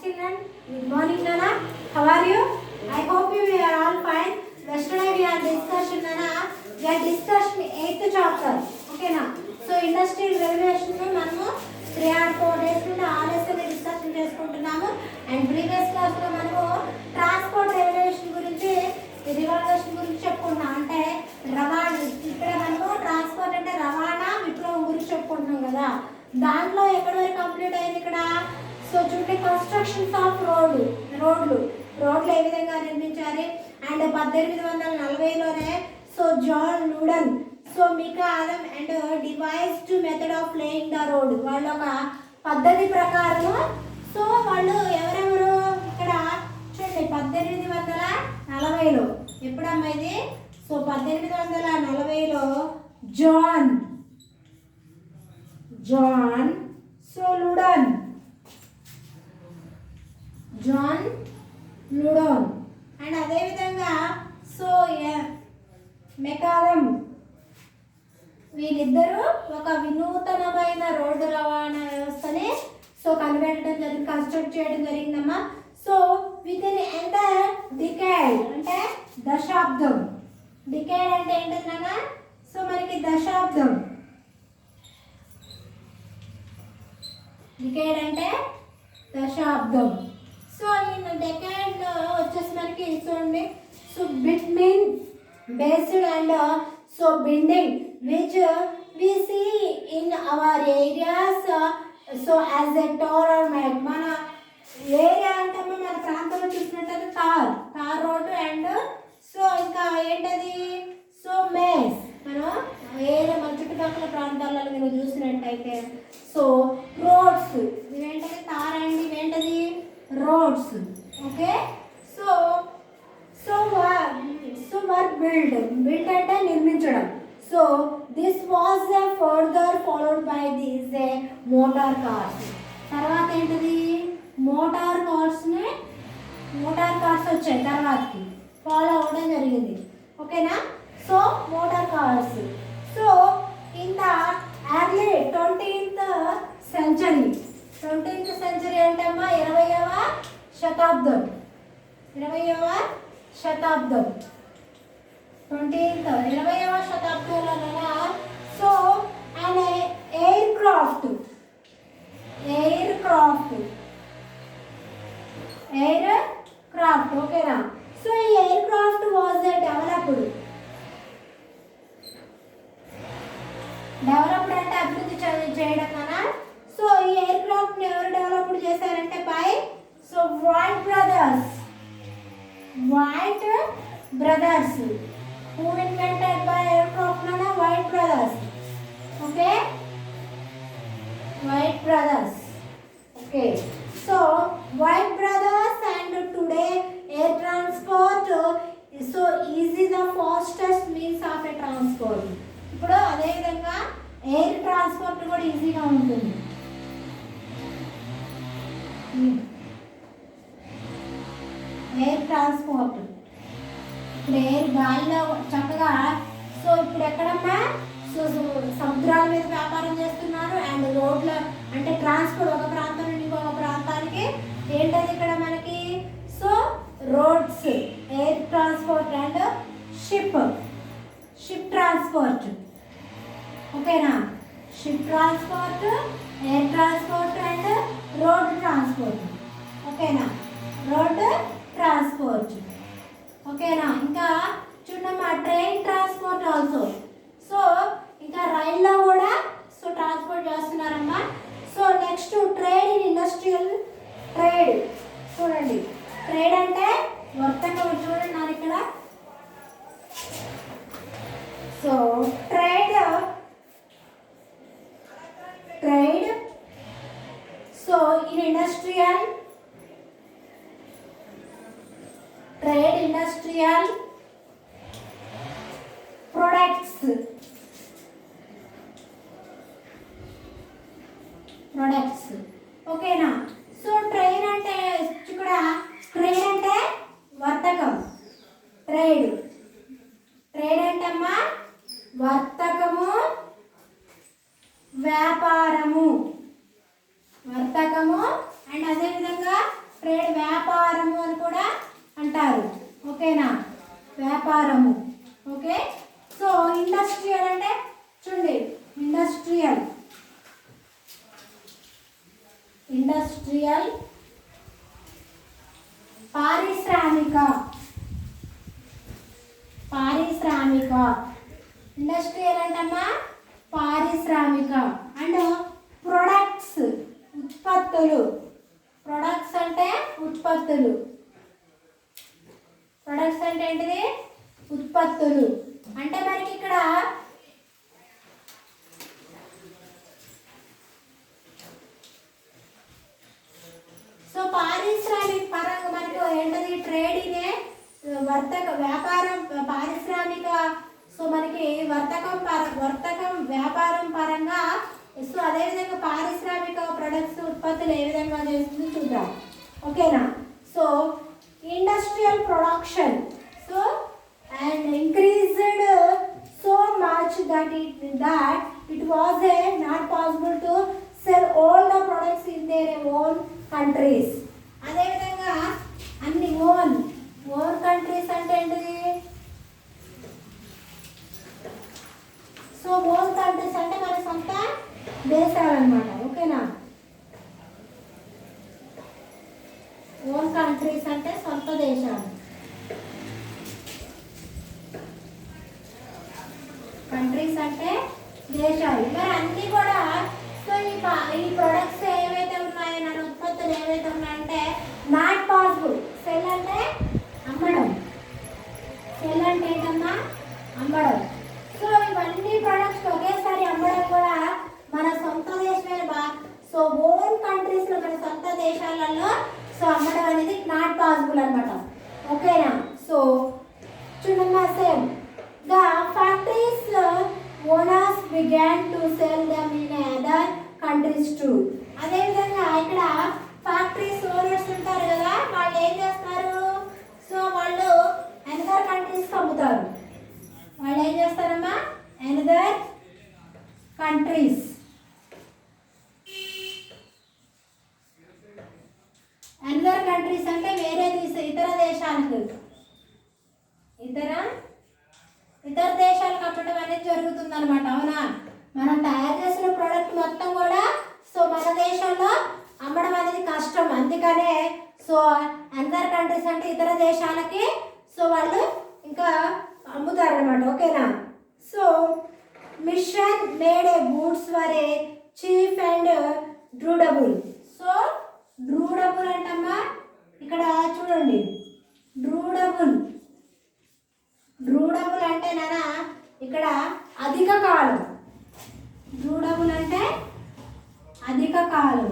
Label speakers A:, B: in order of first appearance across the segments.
A: children. Good morning, Nana. How are you? I hope you are all fine. Yesterday we are discussing, Nana. We are discussing 8th chapter. Okay, na. So industrial revolution में మనము 3 or 4 days నుండి ఆలస్యంగా discussion చేసుకుంటున్నాము. And previous class లో మనము transport revolution గురించి revolution గురించి చెప్పుకున్నాం. అంటే రవాణా, ఇక్కడ మనము ట్రాన్స్పోర్ట్ అంటే రవాణా విప్లవం గురించి చెప్పుకుంటున్నాం కదా. దాంట్లో ఎక్కడి వరకు కంప్లీట్ అయింది ఇక్కడ. సో చూడండి, కన్స్ట్రక్షన్స్ ఆఫ్ రోడ్లు ఏ విధంగా నిర్మించారు. అండ్ 1840లోనే so John Loudon, so McAdam and devised method of laying the road. వాళ్ళ ఒక పద్ధతి ప్రకారం సో వాళ్ళు ఎవరెవరు ఇక్కడ చూడండి 1840లో ఎప్పుడమ్మా ఇది. సో 1840లో జాన్ సో లూడన్ అండ్ అదేవిధంగా సో మెకాదమ్, వీళ్ళిద్దరూ ఒక వినూతనమైన రోడ్డు రవాణా వ్యవస్థని సో కనిపెట్టడం జరిగింది, కన్స్ట్రక్ట్ చేయడం జరిగిందమ్మా. So with in entire decade అంటే దశాబ్దం. డికేడ్ అంటే ఏంటన్నా, సో మనకి దశాబ్దం. డికేడ్ అంటే దశాబ్దం. సో ఈ డెకేడ్ వచ్చేసి మనకి చూడండి, so between based and so building which we see in our areas so as a tar R map. మన ఏరియా అంటే మన ప్రాంతంలో చూసినట్టయితే తార్ రోడ్డు అండ్ సో ఇంకా ఏంటది సో మేస్. మనం ఏరియా మన చుట్టుపక్కల ప్రాంతాలలో మీరు చూసినట్టయితే సో రోడ్స్, ఇవేంటది తార్ అండ్ ఇవేంటది roads. Okay, so were build అంటే నిర్మించడం. So this was further followed by this motor cars. తర్వాత ఏంటది మోటార్ కార్స్ వచ్చాయి తర్వాతకి, ఫాలో అవ్వడం జరిగింది. ఓకేనా. So motor cars so in the early 20th century అంటే అమ్మా 20వ శతాబ్దం 20వ శతాబ్దంలో సో అండ్ ఎయిర్ క్రాఫ్ట్ ఓకేనా. సో ఈ ఎయిర్ క్రాఫ్ట్ వాజ్ డెవలప్డ్ అంటే అభివృద్ధి చేయడం కదా. సో ఈ ఎయిర్ క్రాఫ్ట్ ని ఎవరు డెవలప్ చేశారంటే by so Wright brothers who invented by aircraft అన్న Wright brothers. Okay, Wright brothers. Okay, so Wright brothers and today air transport so easy the fastest means of a transport. ఇప్పుడు అదేవిధంగా air transport కూడా ఈజీగా ఉంటుంది. Air transport ఇప్పుడు air గాలిలో చక్కగా so ఇప్పుడు ఎక్కడన్నా సో సముద్రాల మీద వ్యాపారం చేస్తున్నారు. అండ్ రోడ్ల అంటే ట్రాన్స్పోర్ట్ ఒక ప్రాంతం నుండి ఇంకొక ప్రాంతానికి ఏంటది ఇక్కడ మనకి so roads, air transport and ship transport. ఓకేనా, ship transport, air transport and road transport. ఓకేనా, రోడ్ ట్రాన్స్పోర్ట్. ఓకేనా, ఇంకా చూడమ్మా ట్రైన్ ట్రాన్స్పోర్ట్ ఆల్సో. సో ఇంకా రైల్లో కూడా సో ట్రాన్స్పోర్ట్ చేస్తున్నారమ్మా. So next trade in industrial trade. చూడండి ట్రేడ్ అంటే వర్తకం. చూడండి నాకు ఇక్కడ so trade so in industrial products. ఓకేనా. సో ట్రైన్ అంటే ఇక్కడ ట్రేడ్ అంటే వర్తకం. ట్రేడ్ అంటే అమ్మా వర్తకము, వ్యాపారము, అండ్ అదేవిధంగా పారిశ్రామిక పారిశ్రామిక ఇండస్ట్రియల్ అంటమ్మా పారిశ్రామిక. అండ్ ప్రొడక్ట్స్ ఉత్పత్తులు. ప్రొడక్ట్స్ అంటే ఉత్పత్తులు. ప్రొడక్ట్స్ అంటే ఏంటిది? ఉత్పత్తులు. అంటే మనకి ఇక్కడ సో పారిశ్రామిక పరంగా మనకు ఏంటది? ట్రేడింగే వర్తక వ్యాపారం పారిశ్రామిక. సో మనకి వర్తకం వ్యాపారం పరంగా. సో అదేవిధంగా పారిశ్రామిక ప్రొడక్ట్స్ ఉత్పత్తులు ఏ విధంగా చేస్తుందో చూద్దాం. ఓకేనా? So industrial production so and increased so much that it was not possible to sell all the products in their own countries. అదే విధంగా అన్ని ఓన్ కంట్రీస్ అంటే ఏంటిది? సో ఓన్ కంట్రీస్ అంటే మన సొంత దేశాలు అన్నమాట. ఓకేనా? ఓన్ కంట్రీస్ అంటే సొంత దేశాలు. కంట్రీస్ అంటే దేశాలు. మరి అన్నీ కూడా సో ఈ ప్రొడక్ట్స్ ఏవైతే ఉన్నాయో నా ఉత్పత్తులు ఏవైతే ఉన్నాయంటే నాట్ పాసిబుల్. సెల్ అంటే అమ్మడం. సెల్ అంటే ఏంటమ్మా? అమ్మడం. సో ఇవన్నీ ప్రొడక్ట్స్ ఒకేసారి అమ్మడం కూడా మన సొంత దేశమే సో ఓన్ కంట్రీస్లో మన సొంత దేశాలలో సో అమ్మడం అనేది నాట్ పాసిబుల్ అనమాట. ఓకేనా? సో చూడమ్మా same the factories owners began to sell them in other countries too. అదే విధంగా ఇక్కడ ఫ్యాక్టరీస్ ఓనర్స్ ఉంటారు కదా, వాళ్ళు ఏం చేస్తారు? సో వాళ్ళు అనదర్ కంట్రీస్కి అమ్ముతారు. వాళ్ళు ఏం చేస్తారమ్మా? Another countries. అనదర్ కంట్రీస్ అంటే వేరే ఇతర దేశాలకు ఇతర దేశాలకు అమ్మడం అనేది జరుగుతుంది అనమాట. అవునా? మనం తయారు చేసిన ప్రోడక్ట్ మొత్తం కూడా సో మన దేశంలో అమ్మడం అనేది కష్టం. అందుకనే సో అనదర్ కంట్రీస్ అంటే ఇతర దేశాలకి సో వాళ్ళు ఇంకా అమ్ముతారు అనమాట. ఓకేనా? So machine made a goods were a cheap and durable. So durable అంటమ్మా ఇక్కడ చూడండి. డ్యూరబుల్ అంటే నానా ఇక్కడ అధిక కాలం. డ్యూరబుల్ అంటే అధిక కాలం.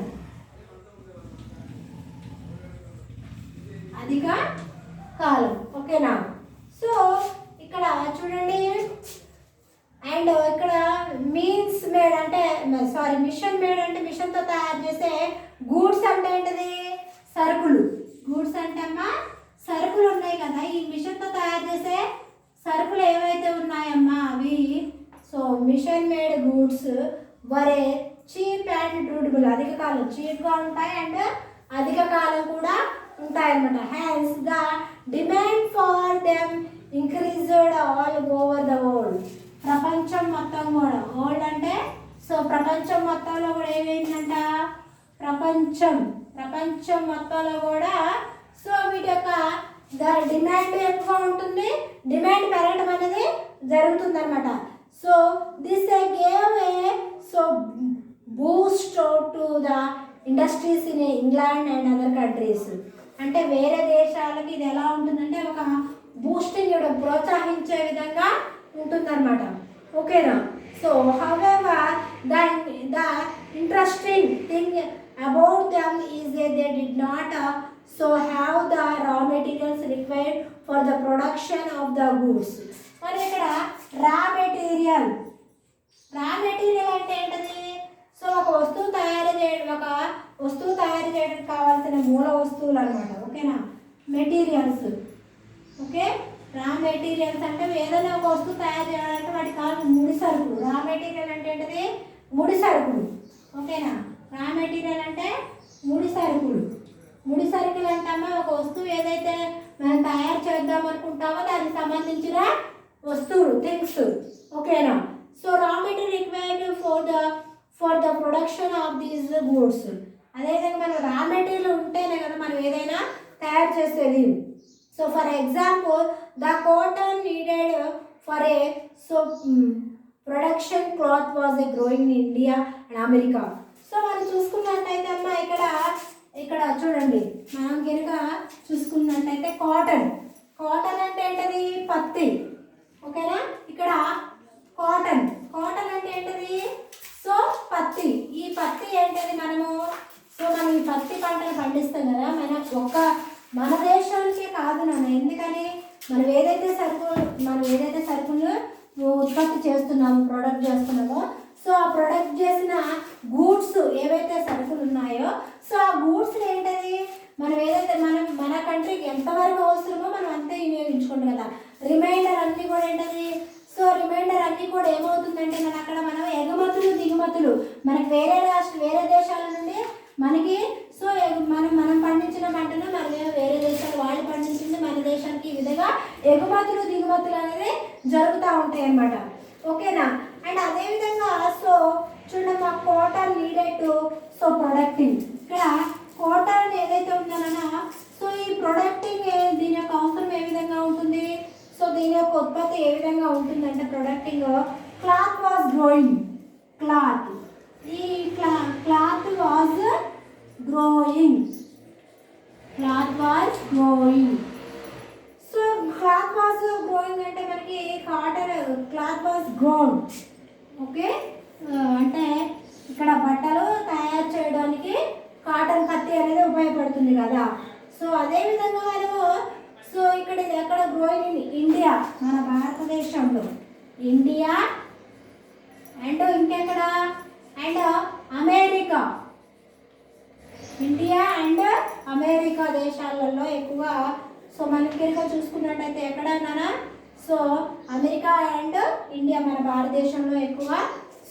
A: ఓకేనా? సో ఇక్కడ చూడండి. అండ్ ఇక్కడ మీన్స్ మేడ్ అంటే మిషన్ మేడ్ అంటే మిషన్తో తయారు చేసే గూడ్స్ అంటే ఏంటిది? సరుకులు. గూడ్స్ అంటే అమ్మా సరుకులు ఉన్నాయి కదా. ఈ మిషన్తో తయారు చేసే సరుకులు ఏవైతే ఉన్నాయమ్మా అవి so machine made goods were cheap and durable. అధిక కాలం చీప్గా ఉంటాయి అండ్ అధిక కాలం కూడా ఉంటాయన్నమాట. Hence the demand for them increased all over the world. ప్రపంచం మొత్తం కూడా వరల్డ్ అంటే సో ప్రపంచం మొత్తంలో కూడా ఏమైందంట? ప్రపంచం మొత్తంలో కూడా సో వీటి యొక్క డిమాండ్ ఎక్కువ ఉంటుంది. డిమాండ్ పెరగడం అనేది జరుగుతుంది అనమాట. So this gave a so Boost to the industries in England and other countries. అంటే వేరే దేశాలకి ఇది ఎలా ఉంటుందంటే ఒక బూస్టింగ్ ఇవ్వడం, ప్రోత్సహించే విధంగా ఉంటుందన్నమాట. ఓకేనా? So however the interesting thing about them is they did not so have the raw materials required for the production of the goods. మరి ఇక్కడ రా మెటీరియల్ అంటే ఏంటది? సో ఒక వస్తువు తయారు చేయడానికి కావాల్సిన మూల వస్తువులు అనమాట. ఓకేనా? మెటీరియల్స్. ఓకే? రా మెటీరియల్స్ అంటే ఏదైనా ఒక వస్తువు తయారు చేయాలంటే వాటికి కావాల్సిన ముడి సరుకులు. రా మెటీరియల్ అంటే ఏంటది? ముడి సరుకులు. ఓకేనా? రా మెటీరియల్ అంటే ముడి సరుకులు అంటామా ఒక వస్తువు ఏదైతే మనం తయారు చేద్దాం అనుకుంటామో దానికి సంబంధించిన వస్తువులు, థింగ్స్. ఓకేనా? So raw material required for the production of these goods. అదేవిధంగా మనం రా మెటీరియల్ ఉంటేనే కదా మనం ఏదైనా తయారు చేసేది. So for example the cotton needed for a so production cloth was a growing in India and America. So మనం చూసుకున్నట్టయితే అమ్మ ఇక్కడ చూడండి, మనం కనుక చూసుకున్నట్టయితే కాటన్ అంటే ఏంటది? పత్తి. ఓకేనా? ఇక్కడ కాటన్ అంటే ఏంటది? సో పత్తి. ఈ పత్తి ఏంటది? మనం ఈ పత్తి పంటను పండిస్తాం కదా, మన దేశానికే కాదు నాన్న. ఎందుకని మనం ఏదైతే సరుకులు ఉత్పత్తి చేస్తున్నాము, ప్రొడక్ట్ చేస్తున్నామో, సో ఆ ప్రొడక్ట్ చేసిన గూడ్స్ ఏవైతే సరుకులు ఉన్నాయో, సో ఆ గూడ్స్ ఏంటది మన కంట్రీకి ఎంతవరకు అవసరమో మనం అంతే వినియోగించుకుంటాం కదా. రిమైండర్ అన్నీ కూడా ఏంటది? సో రిమైండర్ అన్నీ కూడా ఏమవుతుందంటే మనం ఎగుమతులు దిగుమతులు మనకి వేరే దేశాల నుండి మనకి సో మనం పండించిన పంటను వేరే దేశాలు వాళ్ళు పండించింది మన దేశానికి, ఈ విధంగా ఎగుమతులు దిగుమతులు అనేది జరుగుతూ ఉంటాయి అన్నమాట. ఓకేనా? అండ్ అదేవిధంగా సో చూడండి, మా cotton needed to so protecting. ఇక్కడ కాటన్ ఏదైతే ఉందనన్నా, సో ఈ ప్రొడక్టింగ్ దీని యొక్క అవసరం ఏ విధంగా ఉంటుంది? సో దీని యొక్క ఉత్పత్తి ఏ విధంగా ఉంటుందంటే ప్రొడక్టింగ్ క్లాత్ వాజ్ గ్రోయింగ్. ఈ cloth was growing. So cloth was growing అంటే మనకి క్లాత్ వాజ్ గ్రోన్. ఓకే, అంటే ఇక్కడ బట్టలు తయారు చేయడానికి కాటన్ కత్తి అనేది ఉపయోగపడుతుంది కదా. సో అదేవిధంగా సో ఇక్కడ ఇది ఎక్కడ గ్రోయింగ్ ఇన్ ఇండియా, మన భారతదేశంలో ఇండియా అండ్ ఇంకెక్కడ and America. India and America దేశాలలో ఎక్కువగా సో మనకి కనుక చూసుకున్నట్టయితే ఎక్కడన్నా సో అమెరికా అండ్ ఇండియా మన భారతదేశంలో ఎక్కువగా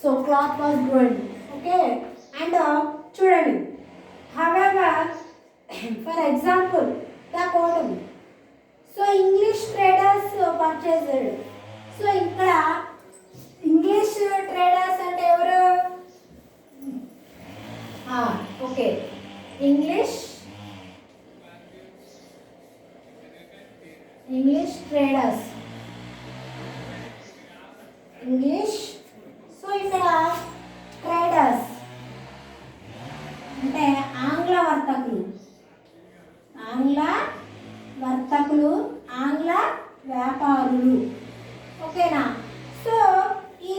A: so cloth was growing. Okay, and చూడండి, however for example the cotton so English traders purchased. So ఇక్కడ ఇంగ్లీష్ ట్రేడర్స్ అంటే ఎవరు? Okay, English traders. సో ఇక్కడ ట్రేడర్స్ అంటే ఆంగ్ల వర్తకులు, ఆంగ్ల వ్యాపారులు. ఓకేనా? సో ఈ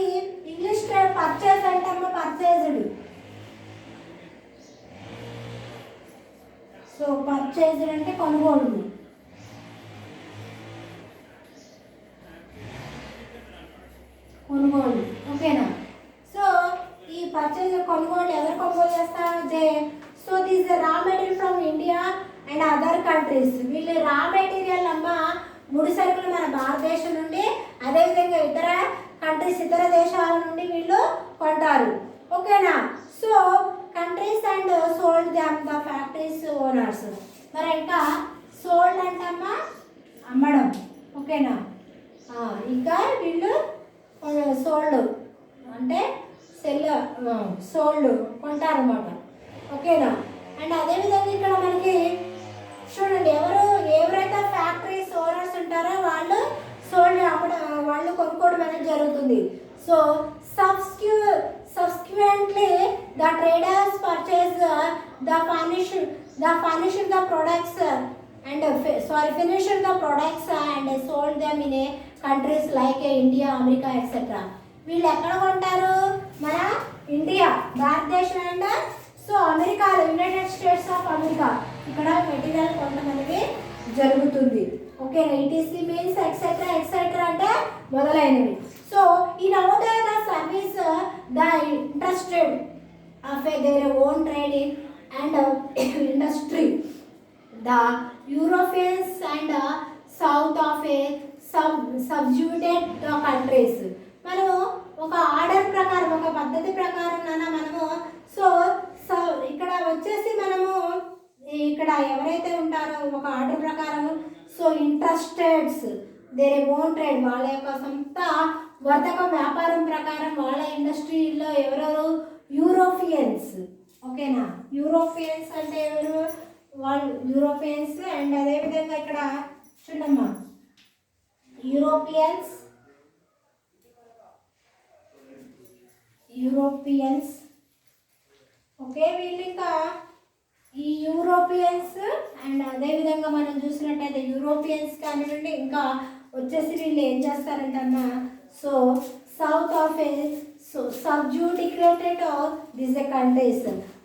A: ఇంగ్లీష్ ట్రేడ్ పర్చేస్ అంటే పర్చేజ్డ్. సో పర్చేజ్డ్ అంటే కొనుగోలు. ఓకేనా? సో ఈ పర్చేజ్ కొనుగోలు ఎవరు కొనుగోలు చేస్తారు? So this raw material from India and other countries. వీళ్ళు రా మెటీరియల్ ముడి సరుకులు మన భారతదేశం నుండి, అదేవిధంగా ఇతర కంట్రీస్, ఇతర దేశాల నుండి వీళ్ళు కొంటారు. ఓకేనా? So countries and sold them the factories owners. మరి ఇంకా సోల్డ్ అంటమ్మా అమ్మడం. ఓకేనా? ఇంకా వీళ్ళు సోల్డ్ అంటే సోల్డ్ కొంటారన్నమాట. ఓకేనా? అండ్ అదేవిధంగా ఇక్కడ మనకి చూడండి, ఎవరైతే ఫ్యాక్టరీస్ ఓనర్స్ ఉంటారో వాళ్ళు సోల్డ్ వాళ్ళు కొనుక్కోవడం అనేది జరుగుతుంది. So subsequently the traders purchase the furnished the products and finished the products and sold them in a countries like India, America, etc. వీళ్ళు ఎక్కడ కొంటారు? మన ఇండియా, భారతదేశం అండ్ సో అమెరికాలో, యునైటెడ్ స్టేట్స్ ఆఫ్ అమెరికా, ఇక్కడ మెటీరియల్ కొనడం అనేది జరుగుతుంది. ఓకే, ఈటీసీ మీన్స్ ఎక్సెట్రా అంటే మొదలైనవి. So in order the service the interested of their own trading and industry the Europeans and south of a subjugated the countries. మనము ఒక order ప్రకారం, ఒక పద్ధతి ప్రకారం మనము సో ఇక్కడ వచ్చేసి మనము ఇక్కడ ఎవరైతే ఉంటారో ఒక ఆర్డర్ ప్రకారం సో ఇంట్రెస్టెడ్స్ దేర్ ఓన్ ట్రేడ్, వాళ్ళ యొక్క సొంత వర్తక వ్యాపారం ప్రకారం వాళ్ళ ఇండస్ట్రీలో ఎవరెవరు? యూరోపియన్స్. ఓకేనా? యూరోపియన్స్ అంటే ఎవరు? All Europeans. అండ్ అదేవిధంగా ఇక్కడ చూడమ్మా యూరోపియన్స్ ఓకే. వీళ్ళు ఇంకా ఈ యూరోపియన్స్ అండ్ అదేవిధంగా మనం చూసినట్టయితే యూరోపియన్స్ కానివ్వండి, ఇంకా వచ్చేసి వీళ్ళు ఏం చేస్తారంటమ్మా, so south of a subjudicated of these countries.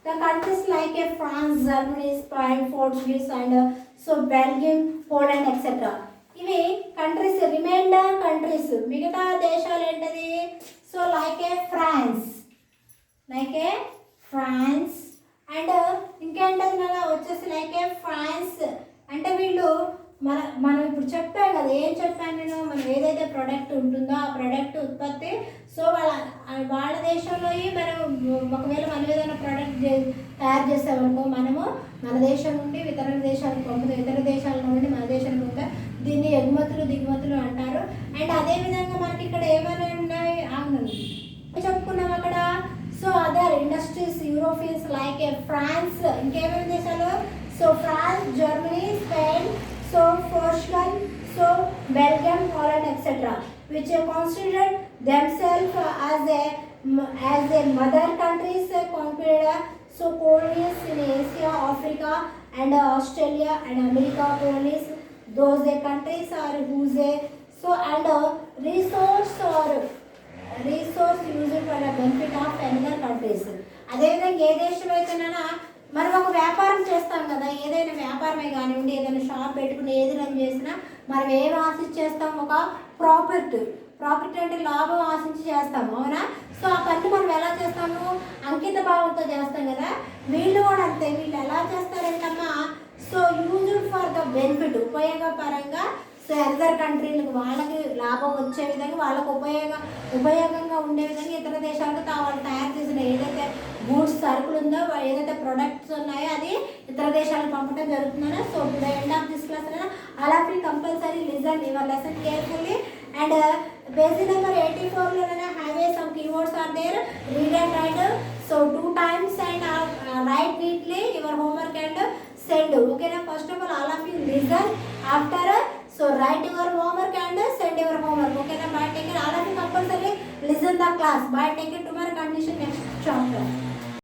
A: The countries like France, Germany, Spain, Portuguese and so Belgium, Poland etc. ఇవి కంట్రీస్ రిమైండర్ కంట్రీస్ మిగతా దేశాలు ఏంటది, so like a France and ఇంకేంటది కదా వచ్చేసి లైక్ ఏ ఫ్రాన్స్. అంటే వీళ్ళు మనం ఇప్పుడు చెప్పాం కదా, ఏం చెప్పాను నేను, మనం ఏదైతే ప్రోడక్ట్ ఉంటుందో ఆ ప్రోడక్ట్ ఉత్పత్తి, సో వాళ్ళ దేశంలో మనం ఒకవేళ మనం ఏదైనా ప్రోడక్ట్ తయారు చేసామనుకో, మనము మన దేశం నుండి ఇతర దేశాలకు పంపుతాం, ఇతర దేశాల నుండి మన దేశానికి పంపుతాం. దీన్ని ఎగుమతులు దిగుమతులు అంటారు. అండ్ అదేవిధంగా మనకి ఇక్కడ ఏమైనా ఉన్నాయి చెప్పుకున్నాం అక్కడ, so other industries Europeans like a France, ఇంకేమేమి దేశాలు, so France, Germany, Spain, so Portugal, so Belgium, Holland etc. which considered themselves as a mother countries conquered so colonies in Asia, Africa and Australia and America colonies. Those countries are whose so and resource used for the benefit of another countries. అదేవిధంగా ఏ దేశం అయితేనా మనం ఒక వ్యాపారం చేస్తాం కదా, ఏదైనా వ్యాపారమే కానివ్వండి, ఏదైనా షాప్ పెట్టుకుని ఏది రన్ చేసినా మనం ఏం ఆశించి చేస్తాం, ఒక ప్రాఫిట్ అంటే లాభం ఆశించి చేస్తాము, అవునా. సో ఆ పని మనం ఎలా చేస్తాము, అంకిత భావంతో చేస్తాం కదా. వీళ్ళు కూడా అంతే, వీళ్ళు ఎలా చేస్తారంటమ్మా, so used for the benefit ఉపయోగపరంగా, సో అదర్ కంట్రీలకు వాళ్ళకి లాభం వచ్చే విధంగా, వాళ్ళకు ఉపయోగంగా ఉండే విధంగా ఇతర దేశాలకు వాళ్ళు తయారు చేసిన ఏదైతే గూడ్స్ సరుకులు ఉందో, ఏదైతే ప్రొడక్ట్స్ ఉన్నాయో అది ఇతర దేశాలకు పంపడం జరుగుతుందో. So to the end of this class all of you compulsory listen your lesson carefully. And page number 84లోనే have a some keywords are there, read and write so 2 times and write neatly your homework and send. ఓకేనా. First of all all of you listen, after so write your homework and send your homework. Okay na, bye, take care. All of you compulsory listen the class. Bye, take care. Tomorrow condition next chapter.